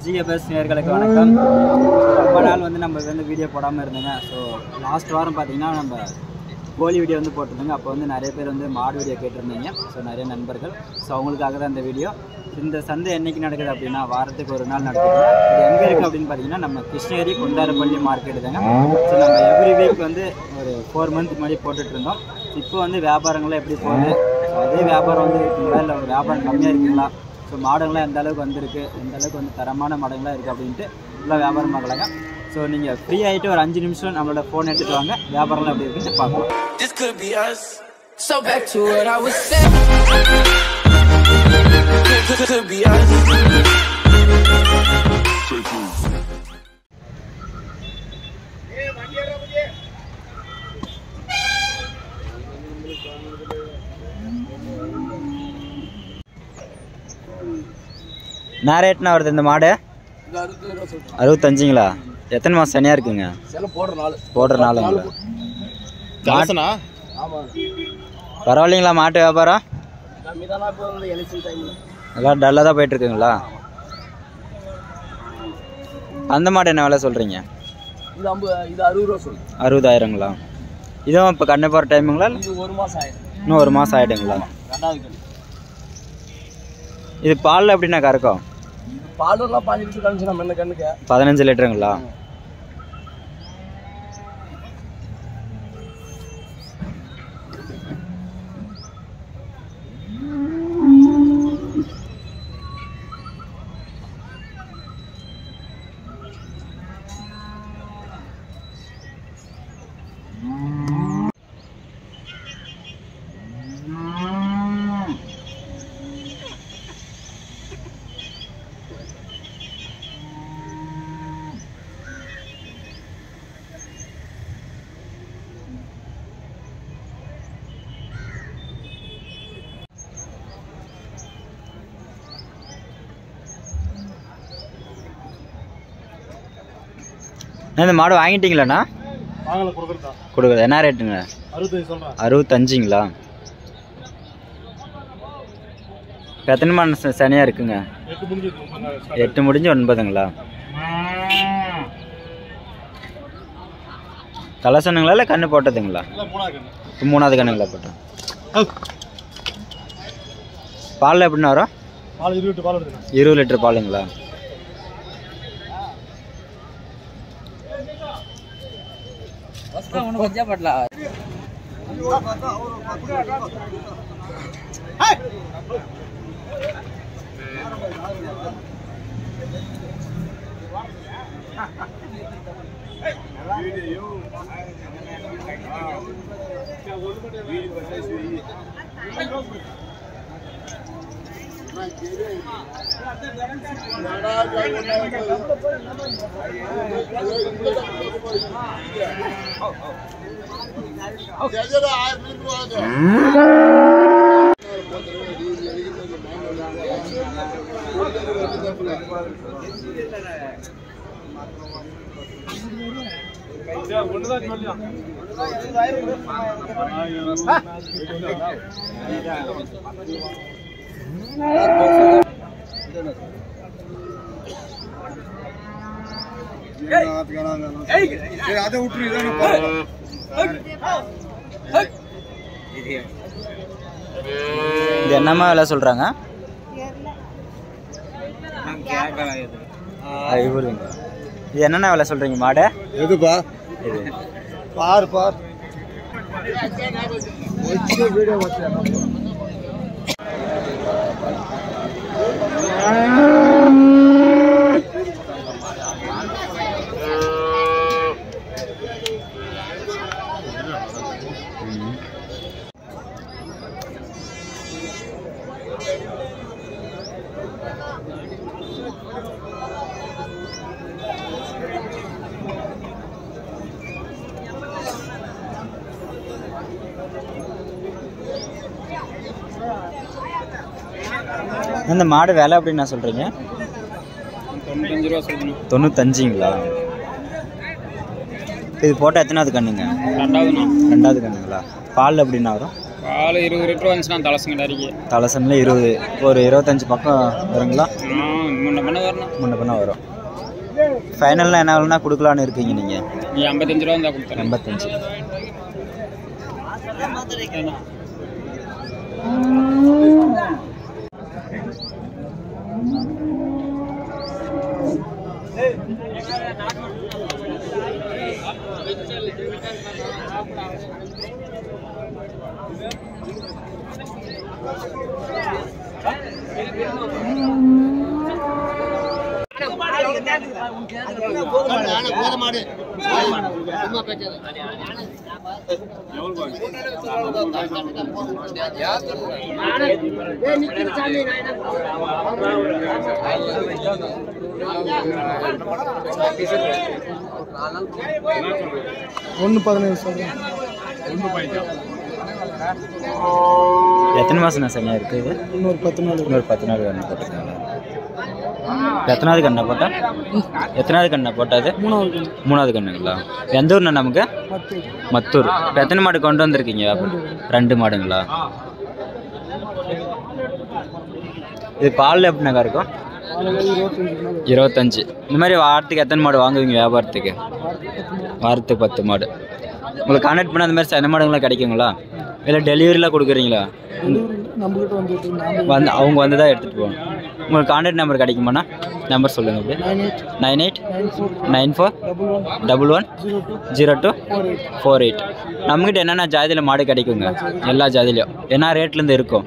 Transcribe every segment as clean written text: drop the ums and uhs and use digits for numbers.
GFS நேயர்களுக்கு வணக்கம். ரொம்ப நாள் வந்து நம்ம வந்து வீடியோ போடாமல் இருந்தோங்க. ஸோ லாஸ்ட் வாரம் பார்த்தீங்கன்னா நம்ம கோழி வீடியோ வந்து போட்டிருந்தோங்க. அப்போ வந்து நிறைய பேர் வந்து மாடு வீடியோ கேட்டிருந்தீங்க. ஸோ நிறைய நண்பர்கள். ஸோ அவங்களுக்காக தான் இந்த வீடியோ. இந்த சந்தை என்றைக்கு நடக்குது அப்படின்னா வாரத்துக்கு ஒரு நாள் நடக்குது. இது எங்கே இருக்குது அப்படின்னு பார்த்தீங்கன்னா நம்ம கிருஷ்ணகிரி குந்தாரப்பள்ளி மார்க்கெட்டு தாங்க. ஸோ நம்ம எவ்ரி வீக் வந்து ஒரு 4 மந்த் முன்னாடி போட்டுட்டு இருந்தோம். இப்போ வந்து வியாபாரங்கள்லாம் எப்படி போகுது, ஸோ அதே வியாபாரம் வந்து இருக்குங்களா இல்லை ஒரு வியாபாரம் கம்மியாக இருக்குங்களா, ஸோ மாடுங்களாம் எந்த அளவுக்கு வந்திருக்கு, எந்த அளவுக்கு வந்து தரமான மாடுங்களாக இருக்குது அப்படின்ட்டு ஃபுல்லாக வியாபாரம் பார்க்கலாங்க. ஸோ நீங்கள் ஃப்ரீ ஆகிட்டு ஒரு 5 நிமிஷம் நம்மளோட ஃபோன் எடுத்துகிட்டு வாங்க, வியாபாரம்லாம் எப்படி இருக்குன்னு பார்க்கலாம். This could be us. So back to what I was saying. Could be us. என்ன ரேட்னா வருது இந்த மாடு? 65ங்களா? எத்தனை மாதம் சனியாக இருக்குங்க? போடுற நாளுங்களா? பரவாயில்லைங்களா மாட்டு வியாபாரம்? எல்லாம் டல்லாக தான் போயிட்டுருக்குங்களா? அந்த மாடு என்ன விலை சொல்கிறீங்க? 60,000ங்களா? இதுவும் இப்போ கண்ணு போகிற டைமுங்களா? இன்னும் 1 மாதம் ஆகிடுங்களா? இது பாலில் எப்படின்னா கறக்கும்? 15 லிட்டருங்களா? இந்த மாடு வாங்கிட்டீங்களாண்ணா? கொடுக்குறது என்ன ரேட்டுங்க? 65ங்களா? எத்தனை மாடு சனியாக இருக்குங்க? 8 முடிஞ்சு 9ங்களா? தலை சொன்னங்களா இல்லை கண்ணு போட்டதுங்களா? 3ஆவது கண்ணுங்களா போட்டோம். பாலில் எப்படின்னா வரும்? 20 லிட்டர் பாலுங்களா? இது என்னம்மா விலை சொல்றாங்க? இது என்னென்ன விலை சொல்றீங்க மாடு? எதுப்பா? இது பார் பார் இந்த மாடு விலை அப்படின்னு நான் சொல்கிறீங்க? 95 ரூபா சொல்லணும். 95ங்களா? இது போட்டால் எத்தனாவது கண்ணுங்க? 2வது கண்ணுங்களா? பால் எப்படின்னா வரும்? பால் 20 லிட்டர் வந்துச்சுன்னா தலசங்க அடிக்க தலசனில் 20 ஒரு 25 பக்கம் வருங்களா? முன்ன பண்ண வரணும். முன்ன பண்ண வரும். ஃபைனல்லாம் என்ன ஆகுனா கொடுக்கலான்னு இருக்கீங்க நீங்கள்? நீ 55 ரூபா இருந்தால் கொடுத்தேன். 85. எத்தனை மாசம் சரியா இருக்கு? இன்னொரு 10 நாள் வேணும் போட்டுருக்காங்க. எத்தனாவது கண்ணை போட்டா? எத்தனாவது கண்ணை போட்டாது? மூணாவது கண்ணுங்களா? எந்த ஊர்ண்ணா நமக்கு? மத்தூர். இப்போ எத்தனை மாடு கொண்டு வந்திருக்கீங்க? 2 மாடுங்களா? இது பால் எப்படினாக்கா இருக்கும்? 25. இந்த மாதிரி வாரத்துக்கு எத்தனை மாடு வாங்குவீங்க வியாபாரத்துக்கு? வாரத்துக்கு 10 மாடு. உங்களுக்கு கான்டாக்ட் பண்ணால் அந்த மாதிரி சில மாடுங்களாம் கிடைக்குங்களா? இல்லை டெலிவரிலாம் கொடுக்குறீங்களா? வந்து அவங்க வந்து தான் எடுத்துகிட்டு போவாங்க. உங்களுக்கு கான்டாக்ட் நம்பர் கிடைக்குமாண்ணா? நம்பர் சொல்லுங்கள். அப்படியே 9894110248. நம்மகிட்ட என்னென்ன ஜாதியில் மாடு கிடைக்குங்க? எல்லா ஜாதிலையும் என்ன ரேட்லேருந்து இருக்கும்?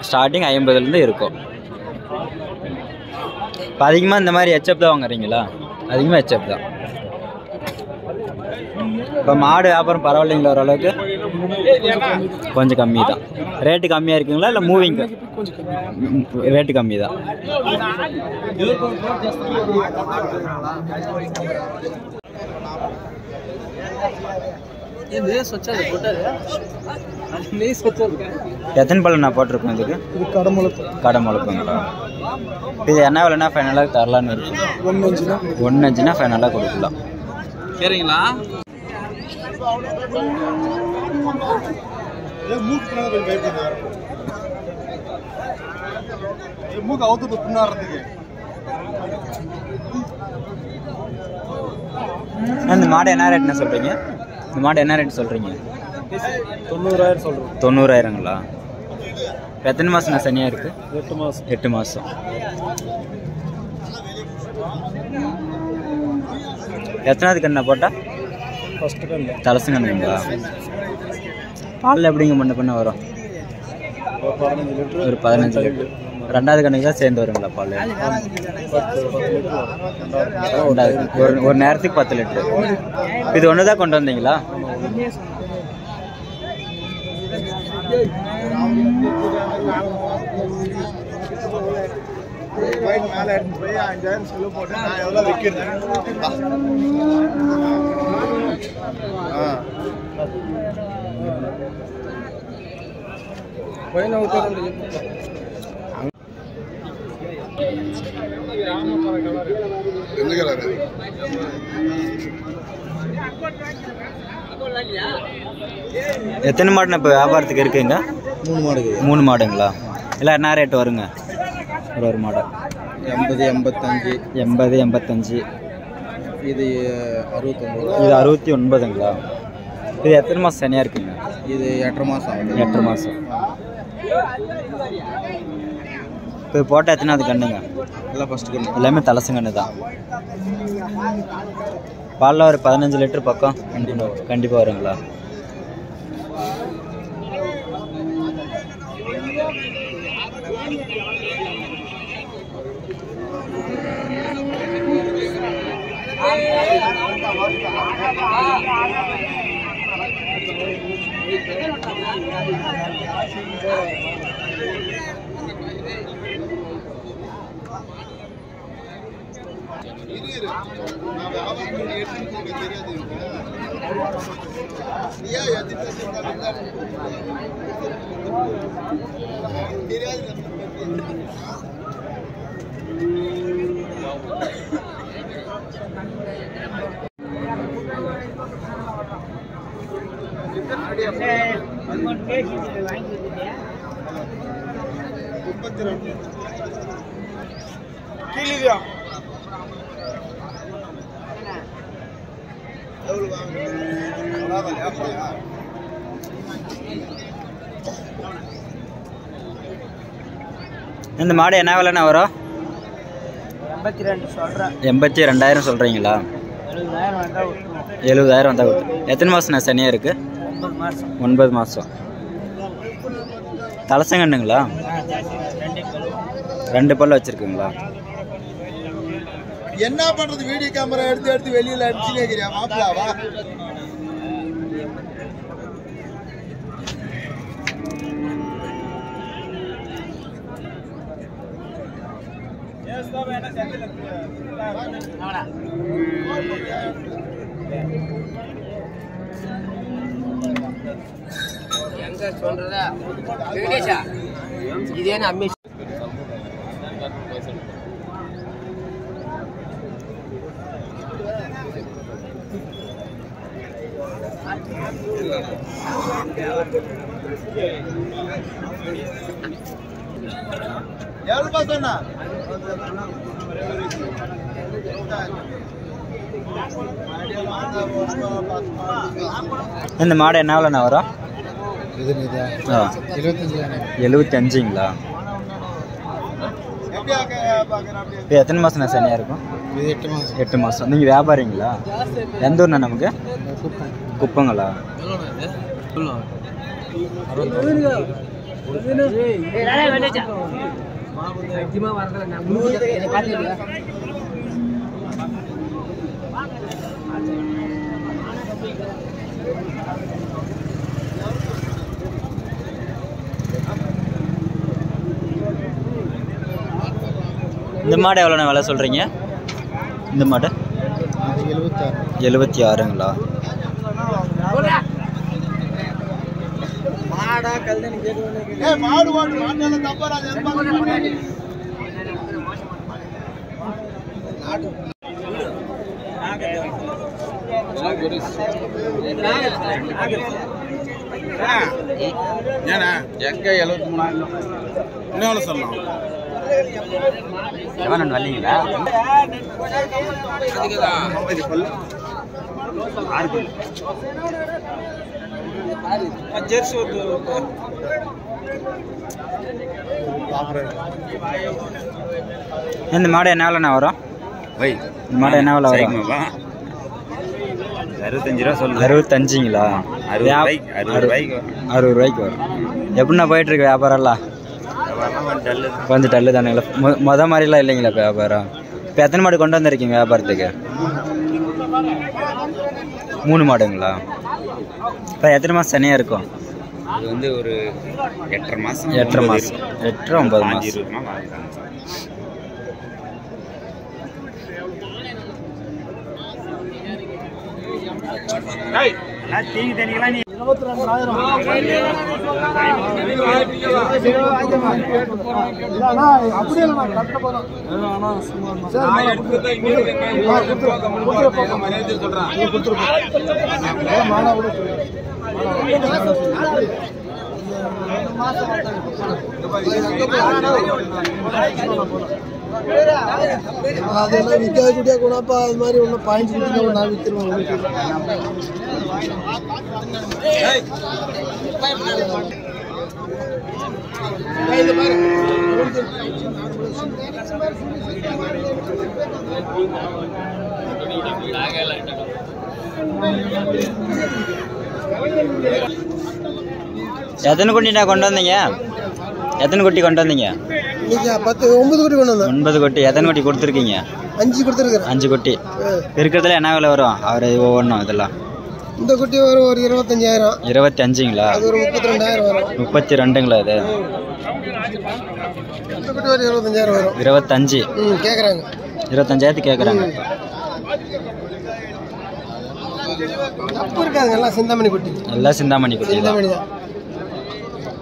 ஸ்டார்டிங் 50லேருந்து இருக்கும். இப்போ அதிகமாக இந்த மாதிரி ஹெச்எப் தான் வாங்குறீங்களா? அதிகமாக ஹெச்எப் தான். இப்போ மாடு வியாபாரம் பரவாயில்லைங்களா? ஓரளவுக்கு கொஞ்சம் கம்மி தான். ரேட்டு கம்மியாக இருக்குங்களா இல்லை மூவிங்? ரேட்டு கம்மி தான். எத்தனை பல்லு நான் போட்டிருக்கேன் இதுக்கு? கடை முளைப்புங்களா? இது என்ன விலைன்னா ஃபைனலாக தரலான்னு இருக்கு? 1.5னா ஃபைனலாக கொடுக்கலாம். சரிங்களா? இந்த மாடு என்ன ரேட்னு சொல்றீங்க? இந்த மாடு என்ன ரேட் சொல்றீங்க? 90,000 சொல்றோம். 90,000ங்களா? எத்தனை மாசம் சனியா இருக்கு? 8 மாசம். எத்தனாவது கண்ணா போட்டா? ஃபர்ஸ்ட் கண்ணு. தலசங்கண்ணுங்களா? பால் எப்படிங்க பண்ண வரும்? ஒரு 15 லிட்டர். ரெண்டாவது கண்ணுக்கு தான் சேர்ந்து வருங்களா பால்? ஒரு நேரத்துக்கு 10 லிட்டர். இது ஒன்று தான் கொண்டு வந்தீங்களா? மேலே எடுத்து போய் 5,000 செலவு போட்டு நான் எவ்வளோ விற்கிறேன். எந்த கலர்? எத்தனை மாடுன்னு இப்போ வியாபாரத்துக்கு இருக்குங்க? 3 மாடு. 3 மாடுங்களா? இல்லை என்ன ரேட் வருங்க? ஒரு மாடு 80, 85. 80, 85. இது 69. இது 69ங்களா? இது எத்தனை மாதம் சனியாக இருக்குங்க? இது 8 மாதம். 8 மாதம். இப்போ போட்டால் எத்தனாவது கண்ணுங்க? எல்லாம் ஃபஸ்ட்டு கண்ணு. எல்லாமே தலசங்கண்ணு தான். பாலில் ஒரு 15 லிட்டர் பக்கம் கண்டிப்பாக வருங்களா? கீழியா இந்த மாடு என்ன விலைண்ணா வரும்? 82 சொல்கிறேன். 82,000 சொல்கிறீங்களா? 70,000 வந்தால் கொடுத்து. எத்தனை மாதம்ண்ணா சனியாக இருக்குது? 9 மாதம். 9 மாதம். தலசங்கண்ணுங்களா? 2 பல்லு வச்சுருக்குங்களா? என்ன பண்றது? வீடியோ கேமரா எடுத்து வெளியில அடிச்சுனே இருக்கிறியா மாப்பிளாவா? எங்க சொல்றதா வெங்கடேஷா இதே அம்மி எவ்வளவு பாசனா? இந்த மாடு என்ன விலைண்ணா வரும்? 75ங்களா? இப்போ எத்தனை மாதம்ண்ணா சனியாக இருக்கும்? 8 மாதம். நீங்கள் வியாபாரிங்களா? எந்த ஊர்ண்ணா நமக்கு? குப்பங்களா? இந்த மாடு எவ்வளோண்ணா விலை சொல்கிறீங்க? இந்த மாடு 76ங்களா? மாடு வாடு மாட்டால தப்பறாது. ஏன்னா எங்க 73 என்ன சொல்லலாம்? எவன் வரலீங்களா? இந்த மாடு என்ன விலைண்ணா வரும்? இந்த மாடு என்ன விலை வரும்? 65 ரூபா சொல்லு. 65ங்களா? 60 ரூபாய்க்கு வரும். எப்படிண்ணா போயிட்டுருக்கு வியாபாரம்லாம்? கொஞ்சம் டல்லு தானுங்களா? மொதல் மாதிரிலாம் இல்லைங்களா இப்போ வியாபாரம்? இப்போ எத்தனை மாடு கொண்டு வந்திருக்கீங்க வியாபாரத்துக்கு? 3 மாடுங்களா? இப்போ எத்தனை மாதம் சனியாக இருக்கும்? இது வந்து ஒரு 8.5 மாதம். 8.5 மாதம். 8-9 மாதம். தீனி தண்ணிலாம் நீ 22,000 அப்படியே நான் கட்ட போறேன். அதெல்லாம் விற்கக்கூடிய கூடப்பா. அது மாதிரி ஒன்றும் பாயிண்ட் நான் விற்றுருவேன். எத்தனை குட்டிண்ணா கொண்டு வந்தீங்க? எத்தனை குட்டி கொண்டு வந்தீங்க? 9 குட்டி கொண்டு வந்தேன். 9 குட்டி. எத்தனை குட்டி கொடுத்துருக்கீங்க? 5 கொடுத்துருக்கேன். 5 குட்டி. இருக்கிறதுல என்ன விலை வரும்? அவர் ஒவ்வொன்றும் இதெல்லாம் இந்த குட்டி ஒரு 25,000. 25ங்களா? அது ஒரு 32,000 வரும். 32ங்களா? இது இந்த குட்டி ஒரு 25,000 வரும். 25 கேட்குறாங்க. 25,000 கேட்குறாங்க. தப்பு இருக்காதுங்க. எல்லாம் சிந்தாமணி குட்டி. எல்லாம் சிந்தாமணி குட்டி தான். சிந்தாமணி தான்.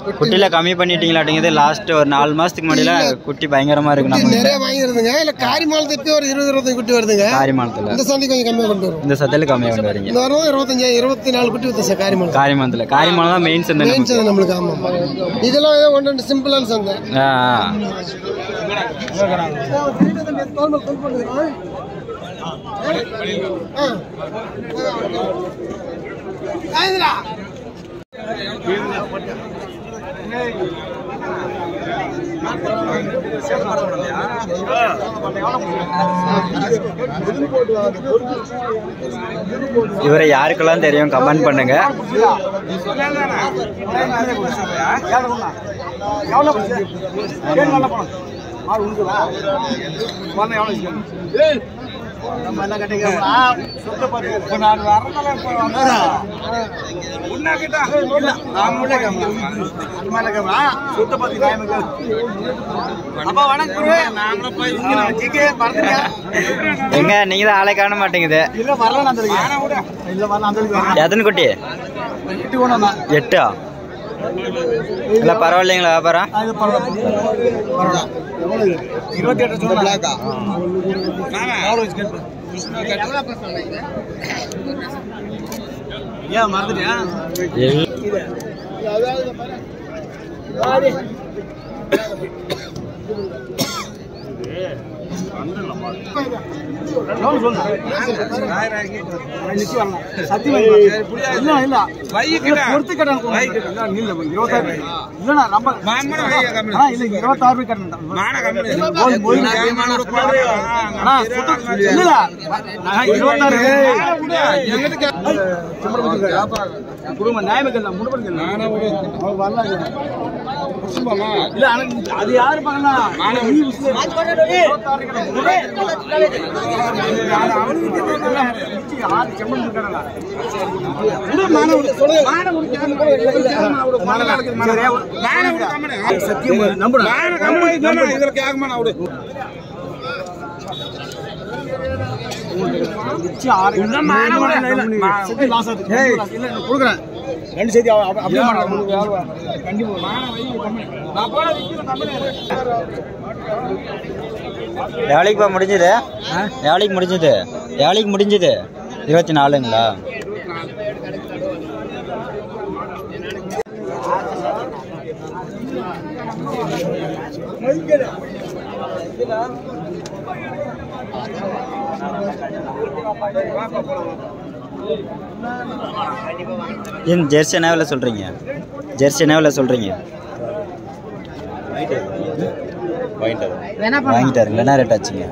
குட்டியில கம்மி பண்ணிட்டீங்களாட்டிங்குது. லாஸ்ட் ஒரு 4 மாசத்துக்கு முன்னாடில குட்டி பயங்கரமா இருக்கு. நம்ம நிறைய வாங்கிருதுங்க. இல்ல காரிமாலத்துக்கு ஒரு 20-25 குட்டி வருதுங்க. காரிமாலத்துல இந்த சந்தை கொஞ்சம் கம்மியா கொண்டு வரும். இந்த சந்தையில கம்மியா கொண்டு வரீங்க. இந்த வாரம் 25-24 குட்டி வித்து சார் காரிமாலம். காரிமாலம் தான் மெயின் சந்தை. மெயின் சந்தை நம்மளுக்கு. ஆமா. இதெல்லாம் ஏதோ ஒன்று சிம்பிளான சந்தை. இவரை யாருக்கெல்லாம் தெரியும் கமெண்ட் பண்ணுங்க. எங்க நீங்க தான் ஆளை காண மாட்டேங்குது. எத்தனை குட்டி? 8. இல்ல பரவாயில்லைங்களா வியாபாரம்? 28 ஏன் மறந்துட்டியா? அது யாரு எவ்வளோக்கு முடிஞ்சது? எவ்வளோக்கு முடிஞ்சது? 24ங்களா? ஏன் ஜெர்சி என்ன விலை சொல்றீங்க? வாங்கிட்டாருங்களா? என்ன ரேட் ஆச்சுங்க?